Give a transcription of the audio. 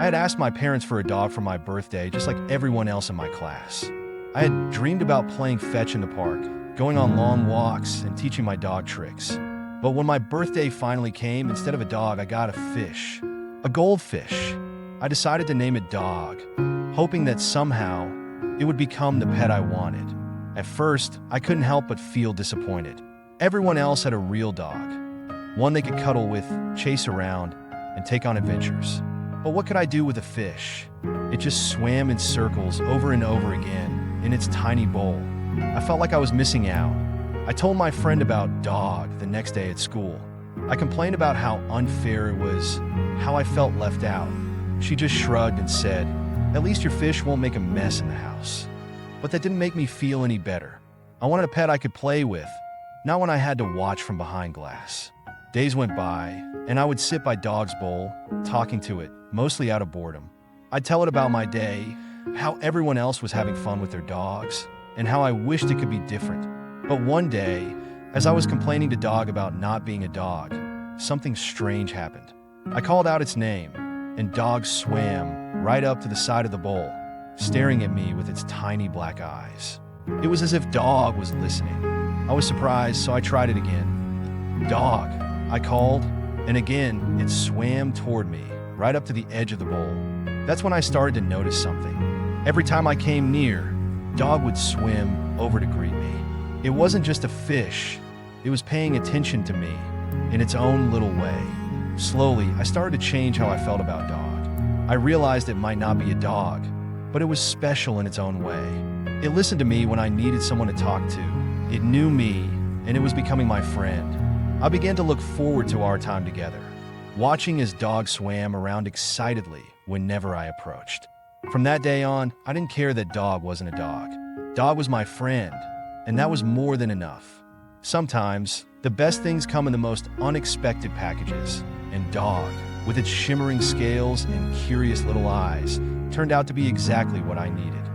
had asked my parents for a dog for my birthday, just like everyone else in my class. I had dreamed about playing fetch in the park, going on long walks, and teaching my dog tricks. But when my birthday finally came, instead of a dog, I got a fish. A goldfish. I decided to name it Dog, hoping that somehow it would become the pet I wanted. At first, I couldn't help but feel disappointed. Everyone else had a real dog, one they could cuddle with, chase around, and take on adventures. But what could I do with a fish? It just swam in circles over and over again in its tiny bowl. I felt like I was missing out. I told my friend about Dog the next day at school. I complained about how unfair it was, how I felt left out. She just shrugged and said, "At least your fish won't make a mess in the house." But that didn't make me feel any better. I wanted a pet I could play with, not one I had to watch from behind glass. Days went by, and I would sit by Dog's bowl, talking to it, mostly out of boredom. I'd tell it about my day, how everyone else was having fun with their dogs, and how I wished it could be different. But one day, as I was complaining to Dog about not being a dog, something strange happened. I called out its name, and Dog swam right up to the side of the bowl, staring at me with its tiny black eyes. It was as if Dog was listening. I was surprised, so I tried it again. "Dog," I called, and again it swam toward me, right up to the edge of the bowl. That's when I started to notice something. Every time I came near, Dog would swim over to greet me. It wasn't just a fish, it was paying attention to me in its own little way. Slowly, I started to change how I felt about Dog. I realized it might not be a dog, but it was special in its own way. It listened to me when I needed someone to talk to. It knew me, and it was becoming my friend. I began to look forward to our time together, watching as Dog swam around excitedly whenever I approached. From that day on, I didn't care that Dog wasn't a dog. Dog was my friend, and that was more than enough. Sometimes, the best things come in the most unexpected packages, and Dog, with its shimmering scales and curious little eyes, turned out to be exactly what I needed.